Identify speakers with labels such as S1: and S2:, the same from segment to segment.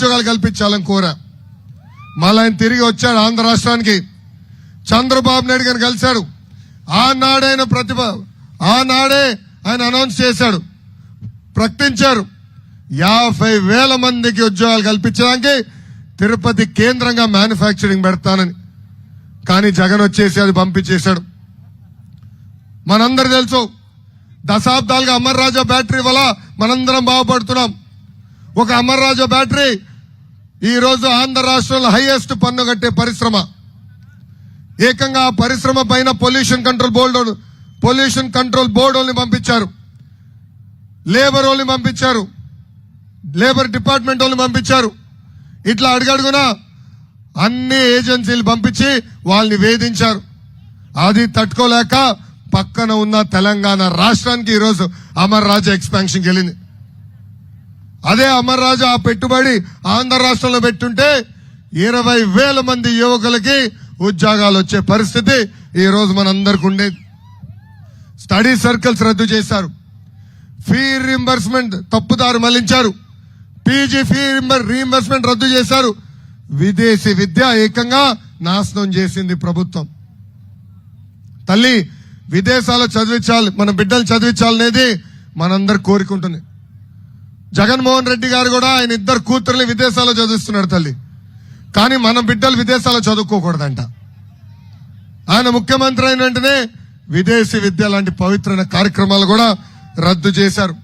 S1: ఉద్యోగాలు కల్పించాలని కోరా. మళ్ళీ ఆయన తిరిగి వచ్చాడు ఆంధ్ర రాష్ట్రానికి. చంద్రబాబు నాయుడు గారిని కలిశాడు. ఆనాడే ఆయన అనౌన్స్ చేశాడు, ప్రకటించారు 50,000 మందికి ఉద్యోగాలు కల్పించడానికి తిరుపతి కేంద్రంగా మ్యానుఫ్యాక్చరింగ్ పెడతానని. కానీ జగన్ వచ్చేసి అది పంపించేశాడు. మనందరూ తెలుసు, దశాబ్దాలుగా అమర్ రాజా బ్యాటరీ వల్ల మనందరం బాగుపడుతున్నాం. ఒక అమర్ రాజా బ్యాటరీ ఈ రోజు ఆంధ్ర రాష్ట్రంలో హైయెస్ట్ పన్ను కట్టే పరిశ్రమ. ఏకంగా ఆ పరిశ్రమ పైన పొల్యూషన్ కంట్రోల్ బోర్డు వాళ్ళని పంపించారు, లేబర్ వాళ్ళని పంపించారు, లేబర్ డిపార్ట్మెంట్ వాళ్ళని పంపించారు. ఇట్లా అడుగడుగునా అన్ని ఏజెన్సీలు పంపించి వాళ్ళని వేధించారు. అది తట్టుకోలేక పక్కన ఉన్న తెలంగాణ రాష్ట్రానికి ఈరోజు అమర్ రాజా ఎక్స్పాన్షన్కి వెళ్ళింది. అదే అమర్ రాజా ఆ పెట్టుబడి ఆంధ్ర రాష్ట్రంలో పెట్టుంటే 20,000 మంది యువకులకి ఉద్యోగాలు వచ్చే పరిస్థితి ఈ రోజు మనందరికి ఉండేది. స్టడీ సర్కిల్స్ రద్దు చేశారు, ఫీ రీంబర్స్మెంట్ తప్పుదారు మళ్లించారు, పీజీ ఫీ రీంబర్స్మెంట్ రద్దు చేశారు. విదేశీ విద్య ఏకంగా నాశనం చేసింది ప్రభుత్వం. తల్లి విదేశాల్లో చదివించాలి, మన బిడ్డలు చదివించాలనేది మనందరు కోరుకుంటుంది. జగన్మోహన్ రెడ్డి గారు కూడా ఆయన 2 కూతుర్ని విదేశాల్లో చదివిస్తున్నాడు తల్లి. కానీ మన బిడ్డలు విదేశాల్లో చదువుకోకూడదంట. ఆయన ముఖ్యమంత్రి అయిన వెంటనే విదేశీ విద్య లాంటి పవిత్రమైన కార్యక్రమాలు కూడా రద్దు చేశారు.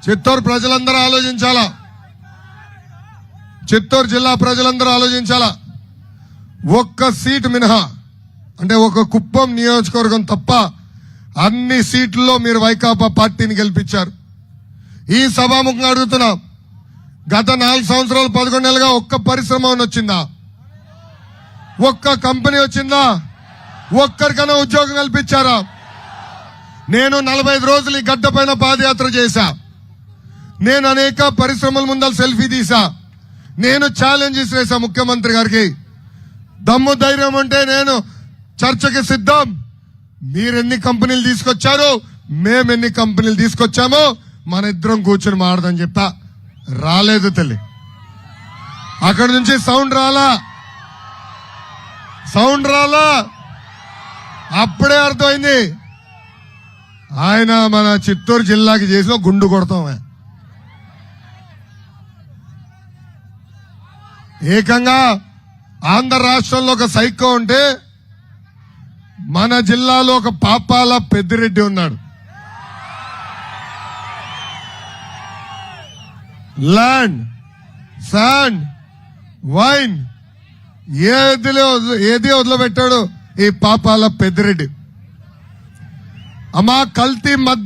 S1: చిత్తూరు ప్రజలందరూ ఆలోచించాలా, చిత్తూరు జిల్లా ప్రజలందరూ ఆలోచించాలా. ఒక్క సీటు మినహా, అంటే ఒక కుప్పం నియోజకవర్గం తప్ప అన్ని సీట్లలో మీరు వైకాపా పార్టీని గెలిపించారు. ఈ సభాముఖంగా అడుగుతున్నాం, గత 4 సంవత్సరాలు 11 నెలలుగా ఒక్క పరిశ్రమ వచ్చిందా? ఒక్క కంపెనీ వచ్చిందా? ఒక్కరికైనా ఉద్యోగం కల్పించారా? నేను 45 రోజులు ఈ గడ్డ పైన పాదయాత్ర చేశా. నేను అనేక పరిశ్రమల ముందర సెల్ఫీ తీసా. నేను ఛాలెంజెస్ చేశా ముఖ్యమంత్రి గారికి. దమ్ము ధైర్యం ఉంటే నేను చర్చకి సిద్ధం. మీరెన్ని కంపెనీలు తీసుకొచ్చారు, మేమెన్ని కంపెనీలు తీసుకొచ్చామో మన ఇద్దరం కూర్చొని మాడదని చెప్పా. రాలేదు తల్లి. అక్కడి నుంచి సౌండ్ రాలా. అప్పుడే అర్థమైంది ఆయన మన చిత్తూరు జిల్లాకి చేసిన గుండు కొడతాం. ఏకంగా ఆంధ్ర రాష్ట్రంలో ఒక సైకో ఉంటే మన జిల్లాలో ఒక పాపాల పెద్దిరెడ్డి ఉన్నాడు. ల్యాండ్, శాండ్, వైన్ ఏది వదిలిపెట్టాడు ఈ పాపాల పెద్దిరెడ్డి. అమ్మా కల్తీ మధ్య